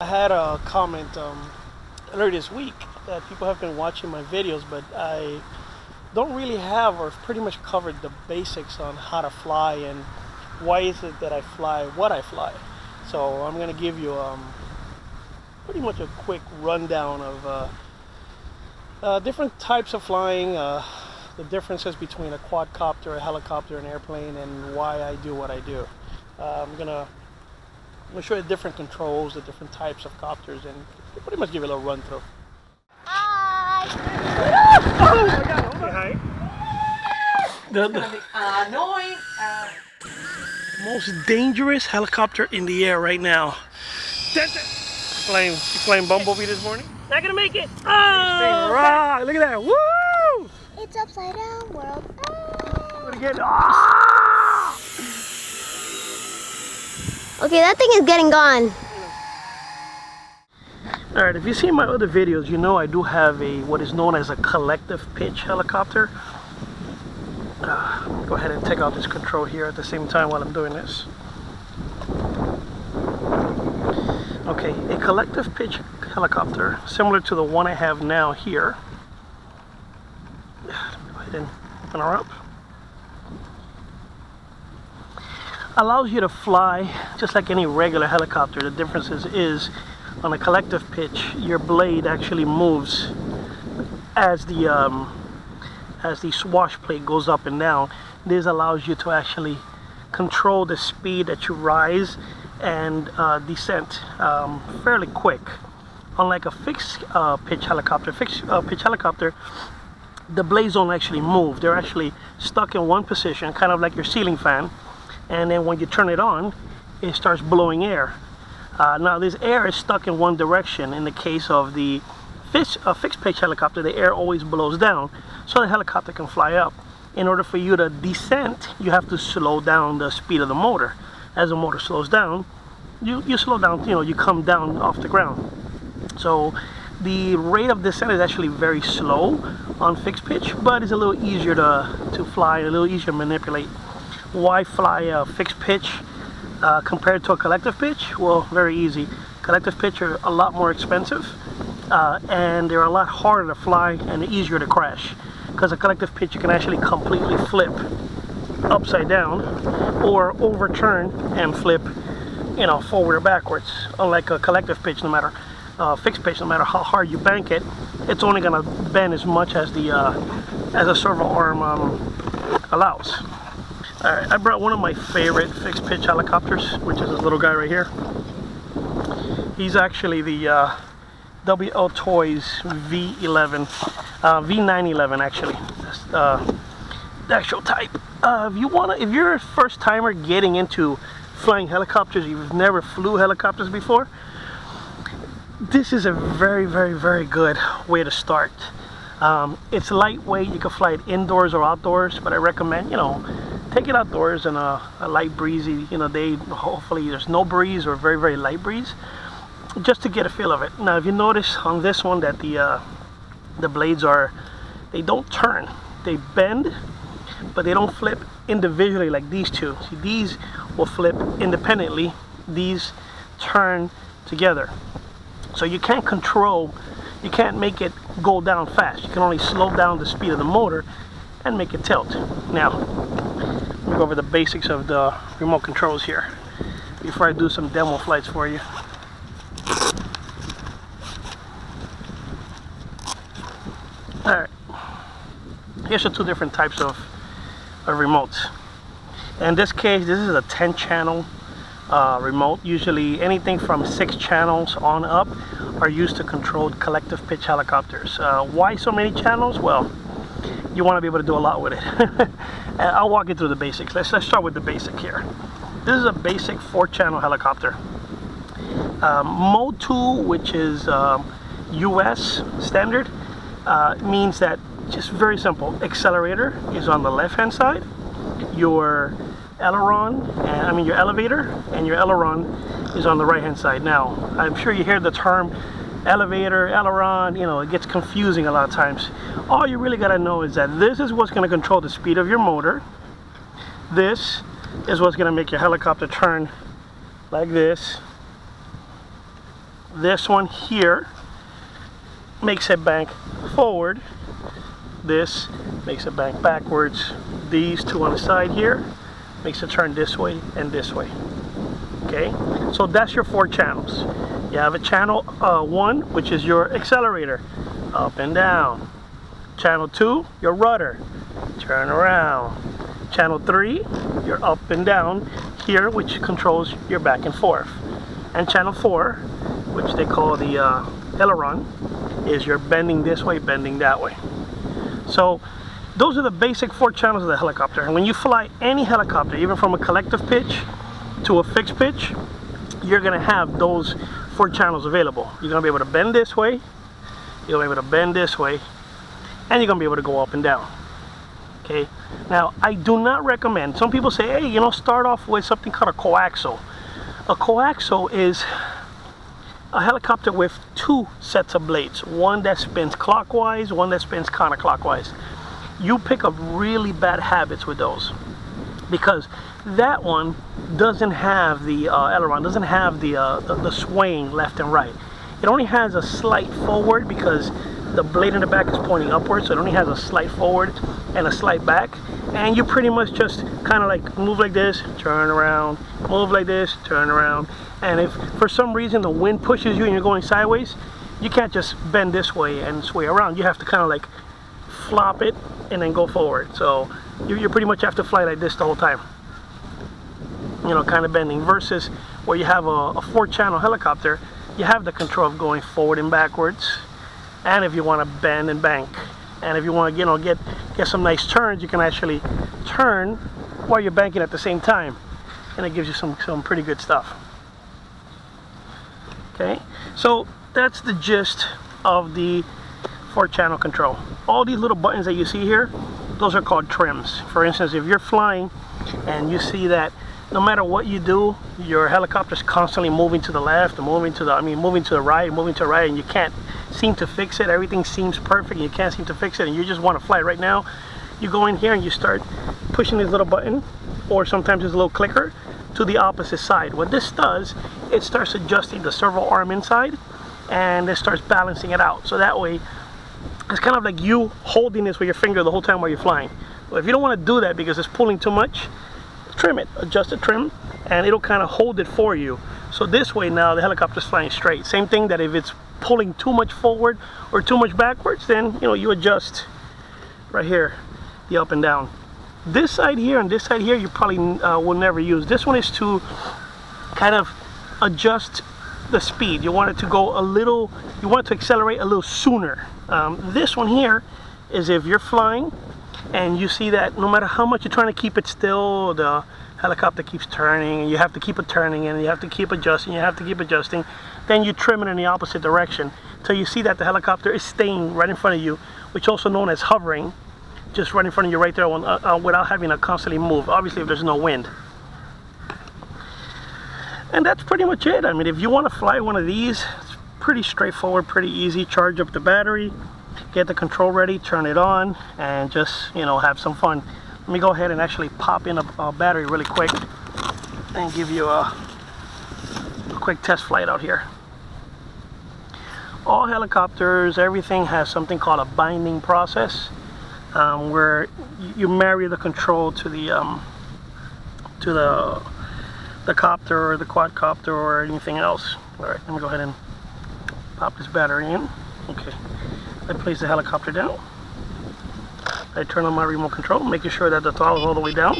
I had a comment earlier this week that people have been watching my videos, but I don't really have, or pretty much covered the basics on how to fly and why is it that I fly what I fly. So I'm going to give you pretty much a quick rundown of different types of flying, the differences between a quadcopter, a helicopter, an airplane, and why I do what I do. I'm gonna show you the different controls, the different types of copters, and pretty much give you a little run through. Hi! Oh my God! Hi. Annoying. Most dangerous helicopter in the air right now. Flying Bumblebee this morning. Not gonna make it. Oh! Right. Look at that! Woo! It's upside down world. Look again. Ah! Okay, that thing is getting gone. Alright, if you see my other videos, you know I do have what is known as a collective pitch helicopter. Go ahead and take out this control here at the same time while I'm doing this. Okay, a collective pitch helicopter, similar to the one I have now here. Let me go ahead and open her up. Allows you to fly just like any regular helicopter. The difference is on a collective pitch, your blade actually moves as the swash plate goes up and down. This allows you to actually control the speed that you rise and descent fairly quick. Unlike a fixed pitch helicopter, the blades don't actually move. They're actually stuck in one position, kind of like your ceiling fan. And then when you turn it on, it starts blowing air. Now this air is stuck in one direction. In the case of the fixed pitch helicopter, the air always blows down, so the helicopter can fly up. In order for you to descend, you have to slow down the speed of the motor. As the motor slows down, you slow down, you come down off the ground. So the rate of descent is actually very slow on fixed pitch, but it's a little easier to fly, a little easier to manipulate. Why fly a fixed pitch compared to a collective pitch? Well, very easy. Collective pitch are a lot more expensive and they're a lot harder to fly and easier to crash. Because a collective pitch you can actually completely flip upside down or overturn and flip, forward or backwards. Unlike a collective pitch, no matter fixed pitch, no matter how hard you bank it, it's only gonna bend as much as a servo arm allows. Alright, I brought one of my favorite fixed pitch helicopters, which is this little guy right here. He's actually the WL Toys V11, V911 actually. That's the actual type. If you're a first timer getting into flying helicopters, you've never flew helicopters before, this is a very, very, very good way to start. It's lightweight. You can fly it indoors or outdoors, but I recommend, take it outdoors in a light breezy, day. Hopefully there's no breeze or very, very light breeze, just to get a feel of it. Now, if you notice on this one that the blades they don't turn, they bend, but they don't flip individually like these two. See, these will flip independently. These turn together. So you can't make it go down fast. You can only slow down the speed of the motor and make it tilt. Now, let me go over the basics of the remote controls here before I do some demo flights for you. Alright, here's the two different types of remotes. In this case, this is a 10-channel remote. Usually anything from 6 channels on up are used to control collective pitch helicopters. Why so many channels? Well, you want to be able to do a lot with it. I'll walk you through the basics. Let's start with the basic here. This is a basic 4-channel helicopter. Mode 2, which is US standard, means that, just very simple, accelerator is on the left hand side, your your elevator and your aileron is on the right hand side. Now, I'm sure you hear the term elevator, aileron, it gets confusing a lot of times. All you really got to know is that this is what's going to control the speed of your motor. This is what's going to make your helicopter turn like this This one here makes it bank forward. This makes it bank backwards. These two on the side here makes it turn this way and this way. Okay, so that's your 4 channels. You have a channel 1, which is your accelerator, up and down. Channel 2, your rudder, turn around. Channel 3, your up and down here, which controls your back and forth. And channel 4, which they call the aileron, is your bending this way, bending that way. So those are the basic 4 channels of the helicopter. And when you fly any helicopter, even from a collective pitch to a fixed pitch, you're going to have those 4 channels available. You're going to be able to bend this way, you're going to be able to bend this way, and you're going to be able to go up and down. Okay, now I do not recommend, some people say, hey, you know, start off with something called a coaxial. A coaxial is a helicopter with 2 sets of blades, one that spins clockwise, one that spins counterclockwise. You pick up really bad habits with those, because that one doesn't have the aileron, doesn't have the swaying left and right. It only has a slight forward because the blade in the back is pointing upwards, so it only has a slight forward and a slight back, and you pretty much just kind of like move like this, turn around, move like this, turn around. And if for some reason the wind pushes you and you're going sideways, you can't just bend this way and sway around. You have to kind of like flop it and then go forward. So you pretty much have to fly like this the whole time, you know, kind of bending. Versus where you have a 4-channel helicopter, you have the control of going forward and backwards, and if you want to bend and bank, and if you want to, you know, get some nice turns, you can actually turn while you're banking at the same time, and it gives you some pretty good stuff. Okay, so that's the gist of the 4-channel control. All these little buttons that you see here, those are called trims. For instance, if you're flying and you see that no matter what you do, your helicopter's constantly moving to the left, moving to the right, and you can't seem to fix it. Everything seems perfect and you can't seem to fix it, and you just want to fly right now. You go in here and you start pushing this little button, or sometimes this little clicker, to the opposite side. What this does, it starts adjusting the servo arm inside, and it starts balancing it out. So that way, it's kind of like you holding this with your finger the whole time while you're flying. But if you don't want to do that because it's pulling too much, trim it, adjust the trim, and it'll kind of hold it for you. So this way now the helicopter's flying straight. Same thing that if it's pulling too much forward or too much backwards, then, you know, you adjust right here, the up and down. This side here and this side here you probably will never use. This one is to kind of adjust the speed. You want it to go a little, you want it to accelerate a little sooner. This one here is if you're flying and you see that no matter how much you're trying to keep it still, the helicopter keeps turning, and you have to keep it turning, and you have to keep adjusting, then you trim it in the opposite direction till you see that the helicopter is staying right in front of you, which is also known as hovering, just right in front of you right there without having to constantly move, obviously if there's no wind. And that's pretty much it. I mean, if you want to fly one of these, it's pretty straightforward, pretty easy. Charge up the battery, get the control ready, turn it on, and just, you know, have some fun. Let me go ahead and actually pop in a battery really quick and give you a quick test flight out here. All helicopters, everything has something called a binding process, where you marry the control to the copter or the quadcopter or anything else. All right, let me go ahead and pop this battery in. Okay, I place the helicopter down. I turn on my remote control, making sure that the throttle is all the way down.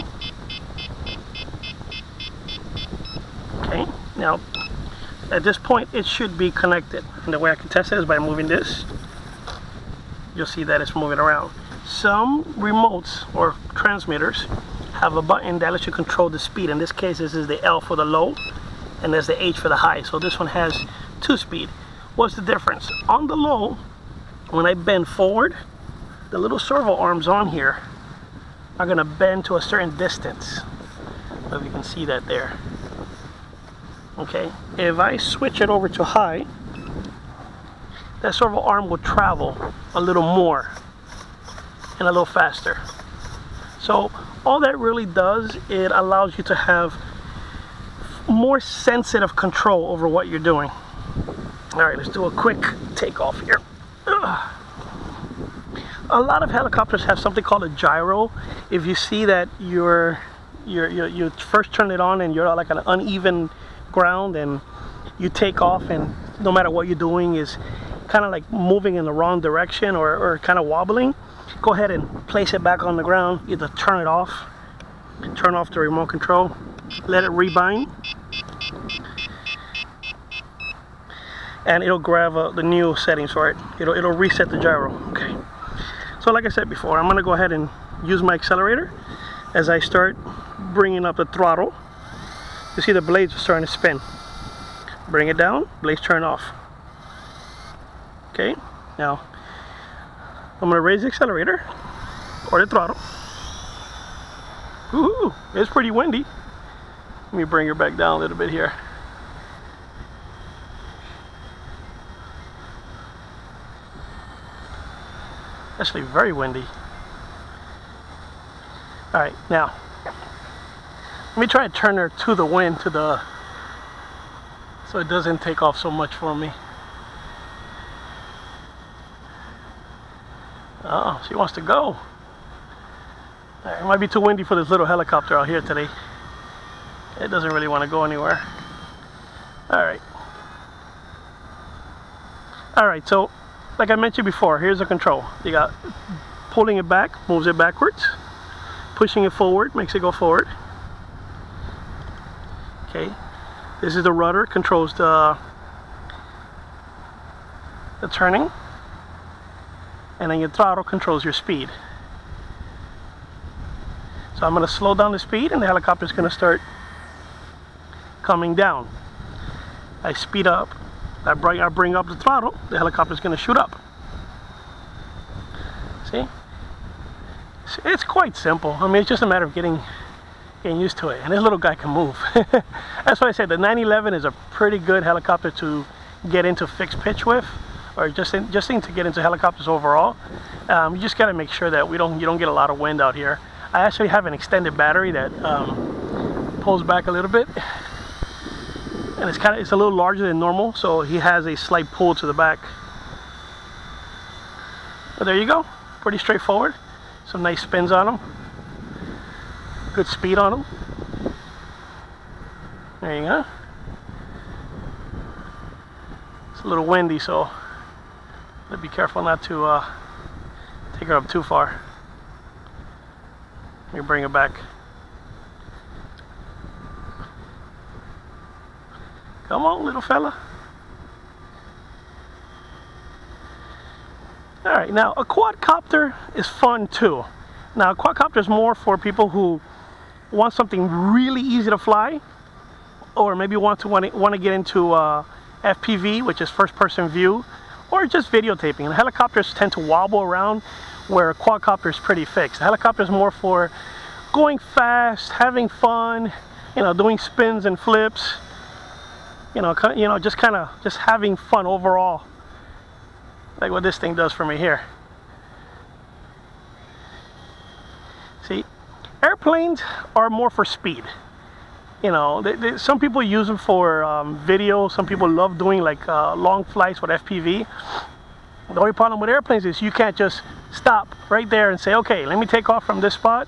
Okay, now at this point it should be connected. And the way I can test it is by moving this. You'll see that it's moving around. Some remotes or transmitters have a button that lets you control the speed. In this case, this is the L for the low, and there's the H for the high. So this one has 2-speed. What's the difference? On the low, when I bend forward, the little servo arms on here are going to bend to a certain distance. I don't know if you can see that there. Okay, if I switch it over to high, that servo arm will travel a little more and a little faster. So all that really does, it allows you to have more sensitive control over what you're doing. All right, let's do a quick takeoff here. Ugh. A lot of helicopters have something called a gyro. If you see that you first turn it on and you're like an uneven ground and you take off, and no matter what you're doing is kind of like moving in the wrong direction or kind of wobbling, go ahead and place it back on the ground. Either turn it off, turn off the remote control, let it rebind, and it'll grab the new settings for it. It'll reset the gyro. Okay. So like I said before, I'm gonna go ahead and use my accelerator as I start bringing up the throttle. You see the blades are starting to spin. Bring it down, blades turn off. Okay, now I'm gonna raise the accelerator or the throttle. Woohoo! It's pretty windy. Let me bring her back down a little bit here. Actually very windy. Alright, now let me try to turn her to the wind, so it doesn't take off so much for me. Oh, she wants to go. Right, it might be too windy for this little helicopter out here today. It doesn't really want to go anywhere. Alright. Alright, so like I mentioned before, here's the control. You got pulling it back, moves it backwards. Pushing it forward, makes it go forward. Okay. This is the rudder, controls the turning. And then your throttle controls your speed. So I'm going to slow down the speed and the helicopter is going to start coming down. I speed up, I bring up the throttle, the helicopter is going to shoot up. See? It's quite simple. I mean, it's just a matter of getting used to it. And this little guy can move. That's why I said the 911 is a pretty good helicopter to get into fixed pitch with, or just to get into helicopters overall. You just got to make sure that you don't get a lot of wind out here. I actually have an extended battery that pulls back a little bit, and it's a little larger than normal, so he has a slight pull to the back. But there you go, pretty straightforward. Some nice spins on them, good speed on them. There you go. It's a little windy, so be careful not to take her up too far. Let me bring it back. Come on, little fella. Alright, now a quadcopter is fun too. Now a quadcopter is more for people who want something really easy to fly, or maybe want to get into FPV, which is first person view, or just videotaping. And helicopters tend to wobble around, where a quadcopter is pretty fixed. A helicopter is more for going fast, having fun, doing spins and flips, just having fun overall, like what this thing does for me here. See, airplanes are more for speed. Some people use them for video. Some people love doing like long flights with FPV. The only problem with airplanes is you can't just stop right there and say, okay, let me take off from this spot,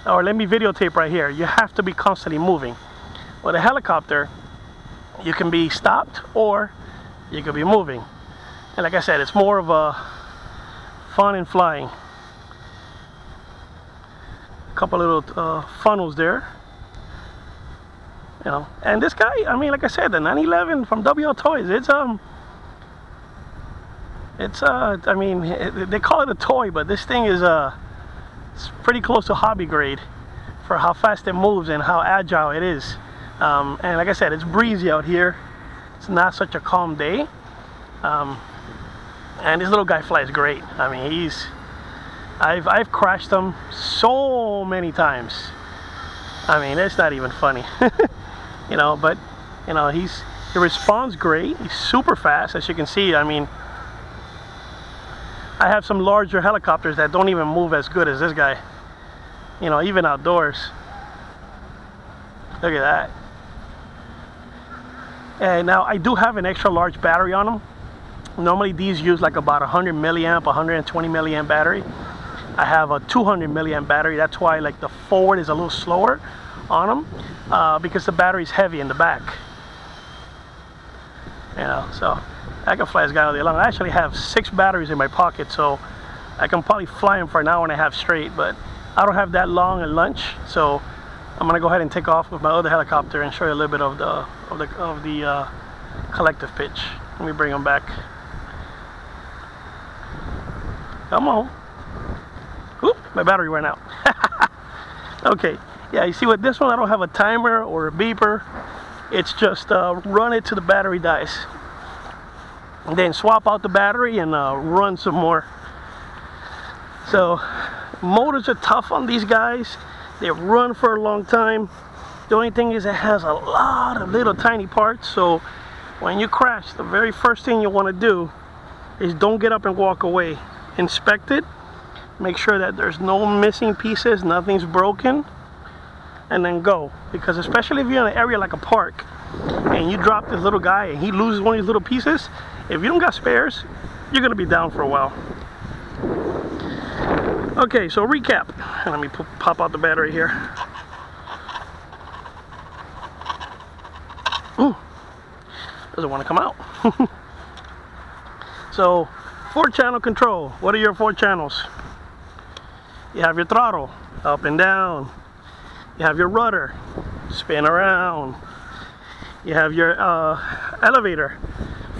or let me videotape right here. You have to be constantly moving. With a helicopter, you can be stopped or you can be moving. And like I said, it's more of a fun in flying. A couple little funnels there. And this guy, I mean, like I said, the 911 from WL Toys, I mean, they call it a toy, but this thing is it's pretty close to hobby grade for how fast it moves and how agile it is. And like I said, it's breezy out here. It's not such a calm day. And this little guy flies great. I mean, I've crashed him so many times. I mean, it's not even funny. But he responds great. He's super fast, as you can see. I mean, I have some larger helicopters that don't even move as good as this guy, even outdoors. Look at that. And now I do have an extra large battery on them. Normally these use like about 100 milliamp, 120 milliamp battery. I have a 200 milliamp battery. That's why like the forward is a little slower on them, because the battery is heavy in the back. You know, so I can fly this guy all day long. I actually have 6 batteries in my pocket, so I can probably fly him for an hour and a half straight, but I don't have that long at lunch, so I'm gonna go ahead and take off with my other helicopter and show you a little bit of the collective pitch. Let me bring him back. Come on. Oop, my battery ran out. Okay, yeah, you see with this one I don't have a timer or a beeper. It's just run it till the battery dies, and then swap out the battery and run some more. So motors are tough on these guys. They run for a long time. The only thing is it has a lot of little tiny parts, so when you crash, the very first thing you want to do is don't get up and walk away. Inspect it, make sure that there's no missing pieces, nothing's broken, and then go. Because especially if you're in an area like a park and you drop this little guy and he loses one of these little pieces, if you don't got spares, you're gonna be down for a while. Okay, so recap. Let me pop out the battery here. Ooh, doesn't want to come out. So 4-channel control. What are your 4 channels? You have your throttle, up and down. You have your rudder, spin around. You have your elevator,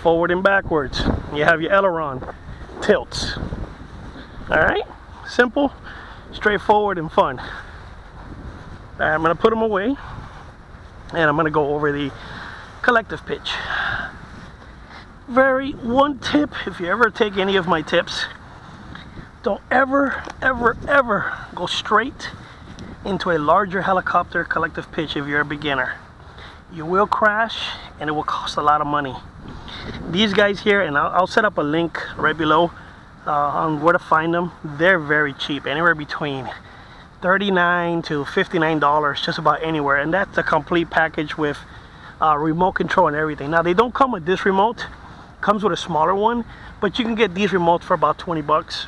forward and backwards. You have your aileron, tilts. All right, simple, straightforward, and fun. All right, I'm gonna put them away, and I'm gonna go over the collective pitch. One tip, if you ever take any of my tips, don't ever go straight into a larger helicopter collective pitch if you're a beginner. You will crash and it will cost a lot of money. These guys here, and I'll set up a link right below on where to find them. They're very cheap, anywhere between $39 to $59, just about anywhere, and that's a complete package with remote control and everything. Now they don't come with this remote, comes with a smaller one, but you can get these remotes for about 20 bucks,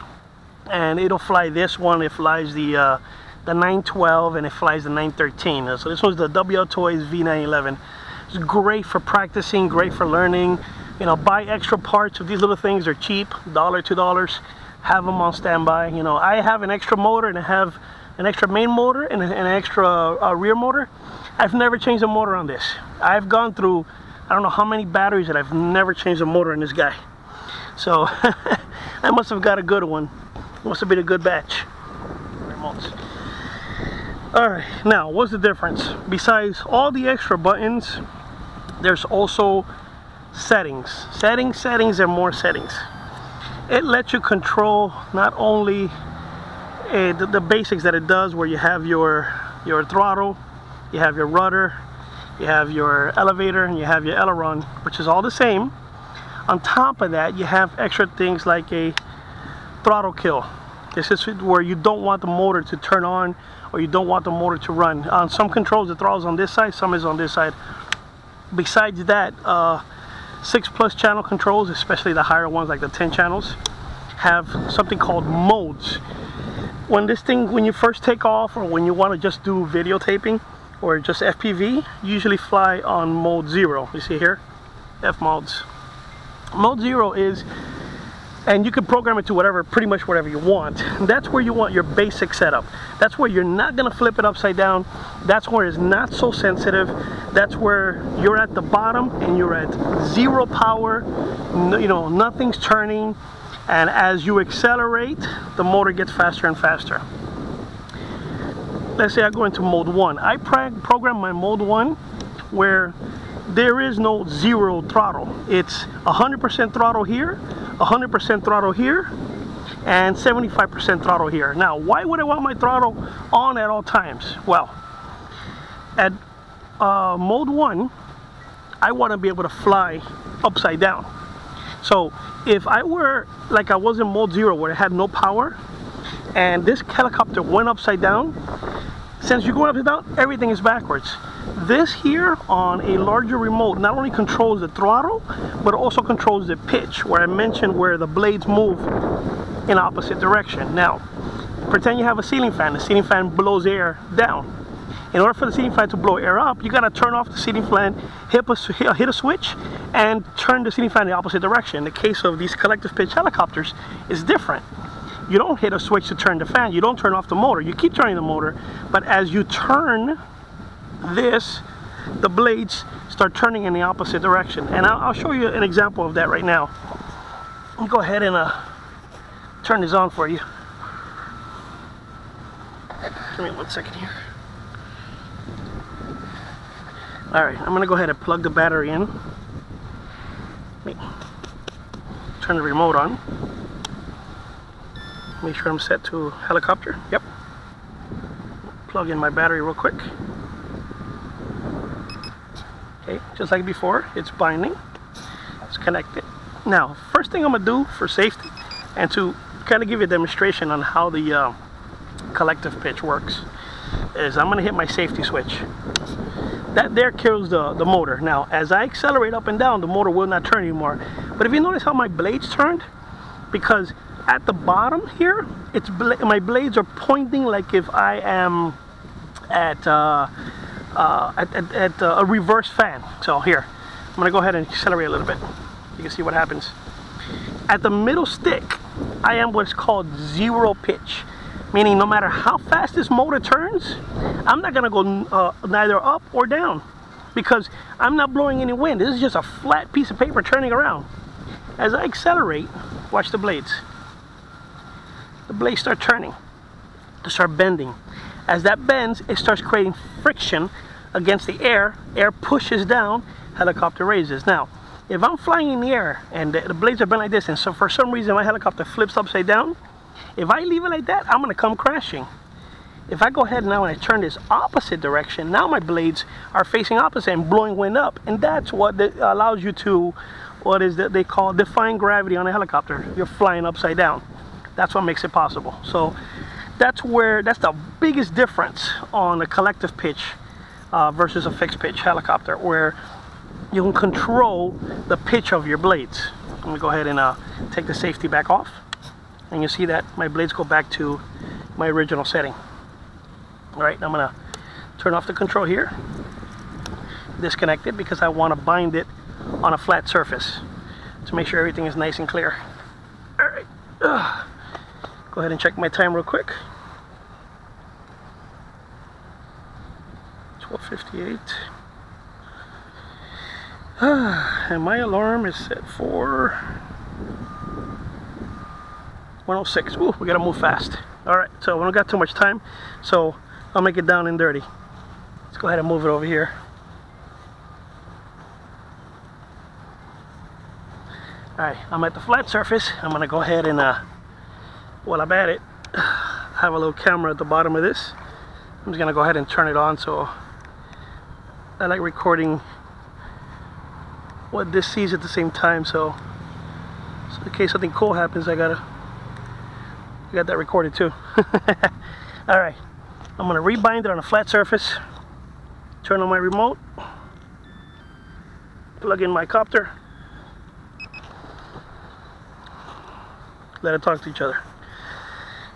and it'll fly this one. It flies the 912 and it flies the 913. So this one's the WL Toys V911. It's great for practicing, great for learning. You know, buy extra parts of these little things. They're cheap, $1, $2. Have them on standby. You know, I have an extra motor and I have an extra main motor and an extra rear motor. I've never changed the motor on this. I've gone through I don't know how many batteries that I've never changed the motor in this guy. So I must have got a good one. Must have been a good batch. Remotes. Alright, now what's the difference? Besides all the extra buttons, there's also settings. Settings, and more settings. It lets you control not only the basics that it does, where you have your throttle, you have your rudder, you have your elevator, and you have your aileron, which is all the same. On top of that, you have extra things like a throttle kill. This is where you don't want the motor to turn on, or you don't want the motor to run. On some controls, the throttle's on this side, some is on this side. Besides that, 6+ channel controls, especially the higher ones like the 10 channels, have something called modes. When you first take off, or when you want to just do videotaping or just FPV, you usually fly on mode 0. You see here, F modes. Mode 0 is, and you can program it to pretty much whatever you want. That's where you want your basic setup. That's where you're not gonna flip it upside down. That's where it's not so sensitive. That's where you're at the bottom and you're at 0 power. You know, nothing's turning. And as you accelerate, the motor gets faster and faster. Let's say I go into mode 1. I program my mode 1 where there is no 0 throttle. It's 100% throttle here, 100% throttle here, and 75% throttle here. Now, why would I want my throttle on at all times? Well, at mode 1, I want to be able to fly upside down. So if I were like I was in mode 0 where it had no power, and this helicopter went upside down, since you're going upside down, everything is backwards. This here on a larger remote not only controls the throttle, but also controls the pitch, where I mentioned where the blades move in opposite direction. Now, pretend you have a ceiling fan. The ceiling fan blows air down. In order for the ceiling fan to blow air up, you gotta turn off the ceiling fan, hit a switch, and turn the ceiling fan in the opposite direction. In the case of these collective pitch helicopters, it's different. You don't hit a switch to turn the fan, you don't turn off the motor, you keep turning the motor, but as you turn this, the blades start turning in the opposite direction. And I'll show you an example of that right now. Let me go ahead and turn this on for you. Give me 1 second here. Alright, I'm going to go ahead and plug the battery in. Turn the remote on. Make sure I'm set to helicopter. Yep. Plug in my battery real quick. Okay, just like before, it's binding. It's connected. Now, first thing I'm going to do for safety and to kind of give you a demonstration on how the collective pitch works is I'm going to hit my safety switch. That there kills the motor. Now, as I accelerate up and down, the motor will not turn anymore. But if you notice how my blades turned, because at the bottom here, my blades are pointing like if I am at a reverse fan. So here, I'm going to go ahead and accelerate a little bit. You can see what happens. At the middle stick, I am what's called zero pitch. Meaning no matter how fast this motor turns, I'm not going to go neither up or down because I'm not blowing any wind. This is just a flat piece of paper turning around. As I accelerate, watch the blades. The blades start turning. They start bending. As that bends, it starts creating friction against the air. Air pushes down, helicopter raises. Now, if I'm flying in the air and the blades are bent like this, and so for some reason my helicopter flips upside down, if I leave it like that, I'm going to come crashing. If I go ahead now and I turn this opposite direction, now my blades are facing opposite and blowing wind up. And that's what allows you to, what is that they call defying gravity on a helicopter. You're flying upside down. That's what makes it possible. So that's the biggest difference on a collective pitch versus a fixed pitch helicopter, where you can control the pitch of your blades. Let me go ahead and take the safety back off. And you see that my blades go back to my original setting. Alright, I'm going to turn off the control here. Disconnect it because I want to bind it on a flat surface to make sure everything is nice and clear. Alright, go ahead and check my time real quick. 12:58. And my alarm is set for 106. Ooh, we gotta move fast. Alright, so we don't got too much time, so I'll make it down and dirty. Let's go ahead and move it over here. Alright, I'm at the flat surface. I'm gonna go ahead and while I'm at it, I have a little camera at the bottom of this. I'm just gonna go ahead and turn it on. So I like recording what this sees at the same time, so in case something cool happens, I got that recorded too. Alright, I'm gonna rebind it on a flat surface, turn on my remote, plug in my copter, let it talk to each other.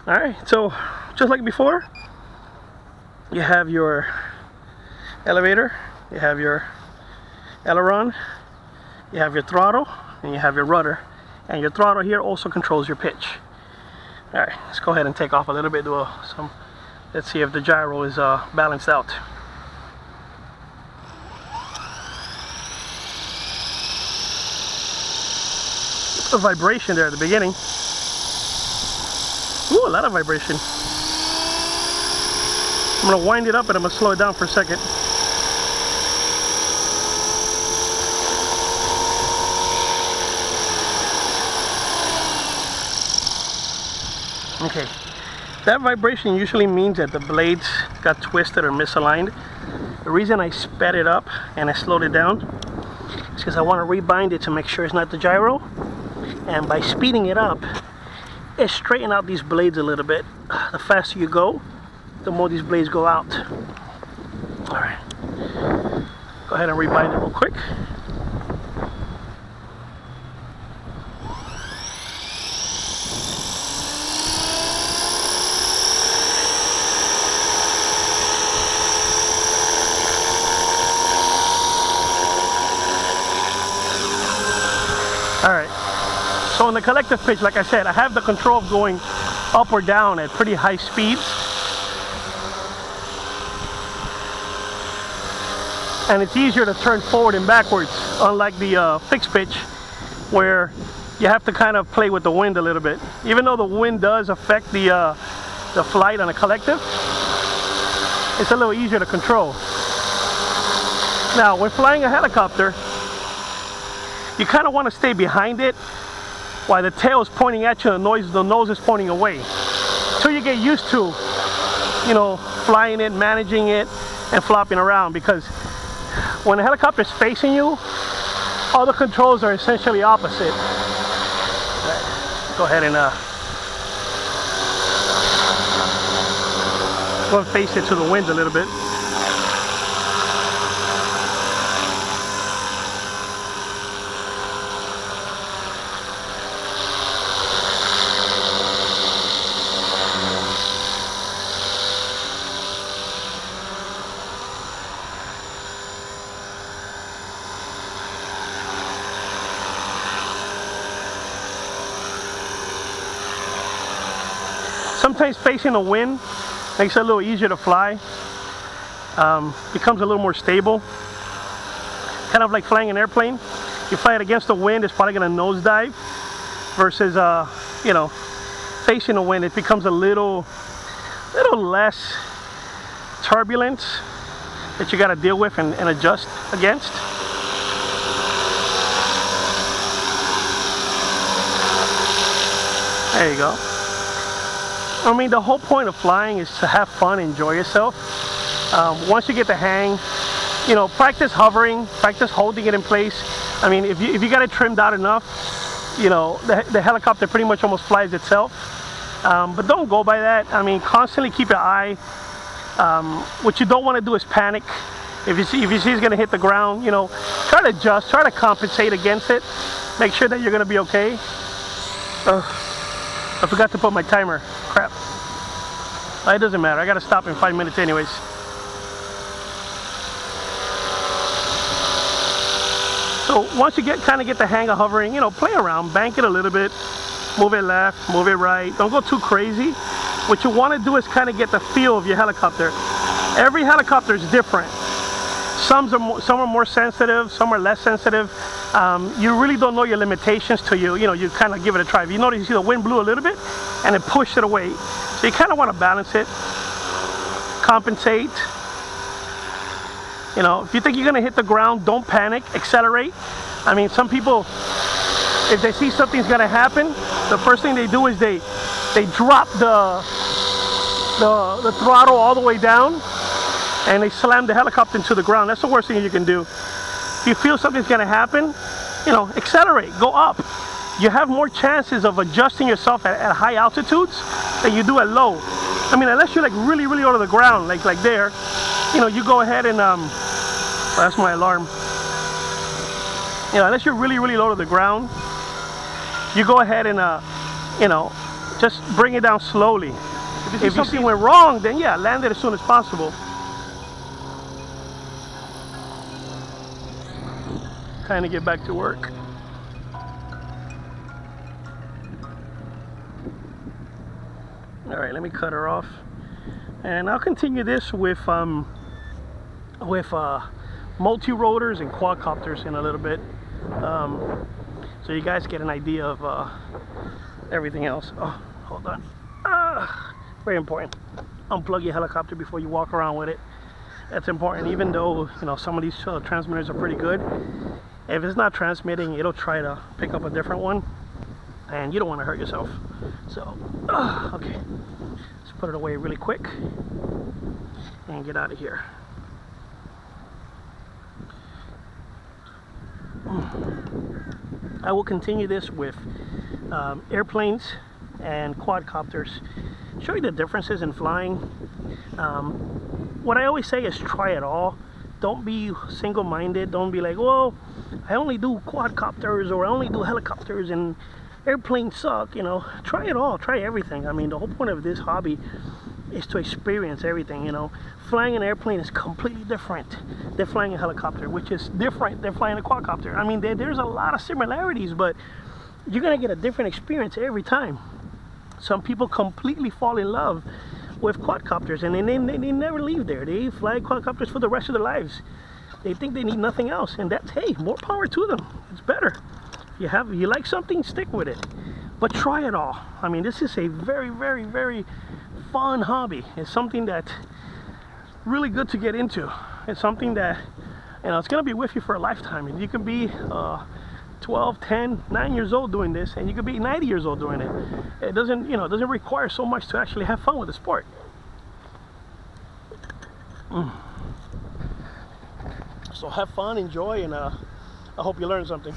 Alright, so just like before, you have your elevator, you have your aileron, you have your throttle, and you have your rudder. And your throttle here also controls your pitch. Alright, let's go ahead and take off a little bit. Let's see if the gyro is balanced out. A vibration there at the beginning. Ooh, a lot of vibration. I'm going to wind it up and I'm going to slow it down for a second. Okay, that vibration usually means that the blades got twisted or misaligned. The reason I sped it up and I slowed it down is because I want to rebind it to make sure it's not the gyro. And by speeding it up, it straightens out these blades a little bit. The faster you go, the more these blades go out. Alright, ahead and rebind it real quick. Alright, so in the collective pitch, like I said, I have the control of going up or down at pretty high speeds. And it's easier to turn forward and backwards, unlike the fixed pitch, where you have to kind of play with the wind a little bit. Even though the wind does affect the flight on a collective, it's a little easier to control. Now, when flying a helicopter, you kind of want to stay behind it while the tail is pointing at you and the nose is pointing away. Until you get used to, you know, flying it, managing it, and flopping around. Because when the helicopter is facing you, all the controls are essentially opposite. Go ahead and go and face it to the wind a little bit. Sometimes facing the wind makes it a little easier to fly. Becomes a little more stable. Kind of like flying an airplane. You fly it against the wind, it's probably going to nosedive. Versus, you know, facing the wind, it becomes a little less turbulence that you got to deal with and adjust against. There you go. I mean, the whole point of flying is to have fun, enjoy yourself. Once you get the hang, you know, practice hovering, practice holding it in place. I mean, if you got it trimmed out enough, you know, the helicopter pretty much almost flies itself. But don't go by that. I mean, constantly keep your eye. What you don't want to do is panic. If you see it's going to hit the ground, you know, try to adjust, try to compensate against it. Make sure that you're going to be okay. I forgot to put my timer. Crap. It doesn't matter. I got to stop in 5 minutes anyways. So once you kind of get the hang of hovering, you know, play around, bank it a little bit, move it left, move it right. Don't go too crazy. What you want to do is kind of get the feel of your helicopter. Every helicopter is different. Some are more sensitive, some are less sensitive. You really don't know your limitations till you kind of give it a try. If you notice, you see the wind blew a little bit and it pushed it away. So you kind of want to balance it, compensate. You know, if you think you're going to hit the ground, don't panic, accelerate. I mean, some people, if they see something's going to happen, the first thing they do is they drop the throttle all the way down and they slam the helicopter into the ground. That's the worst thing you can do. If you feel something's going to happen, you know, accelerate, go up. You have more chances of adjusting yourself at high altitudes than you do at low. I mean, unless you're like really low to the ground, like there, you know, you go ahead and oh, that's my alarm. You know, unless you're really low to the ground, you go ahead and you know, just bring it down slowly. If something went wrong, then yeah, land it as soon as possible. Kind of get back to work. All right, let me cut her off, and I'll continue this with multi-rotors and quadcopters in a little bit, so you guys get an idea of everything else. Oh, hold on. Very important. Unplug your helicopter before you walk around with it. That's important. Even though, you know, some of these transmitters are pretty good, if it's not transmitting, it'll try to pick up a different one, and you don't want to hurt yourself. So, okay, let's put it away really quick and get out of here. I will continue this with airplanes and quadcopters, show you the differences in flying. What I always say is try it all. don't be single-minded. Don't be like, well, I only do quadcopters or I only do helicopters and airplanes suck. You know, try it all. Try everything. I mean, the whole point of this hobby is to experience everything. You know, flying an airplane is completely different than flying a helicopter, which is different than flying a quadcopter. I mean, there's a lot of similarities, but you're gonna get a different experience every time. Some people completely fall in love with quadcopters, and they never leave there. They fly quadcopters for the rest of their lives. They think they need nothing else, and that's, hey, more power to them. It's better. You like something, stick with it, but try it all. I mean, this is a very, very, very fun hobby. It's something that's really good to get into. It's something that, you know, it's gonna be with you for a lifetime. And you can be 12, 10, 9 years old doing this, and you could be 90 years old doing it. It doesn't, you know, it doesn't require so much to actually have fun with the sport. So have fun, enjoy, and I hope you learned something.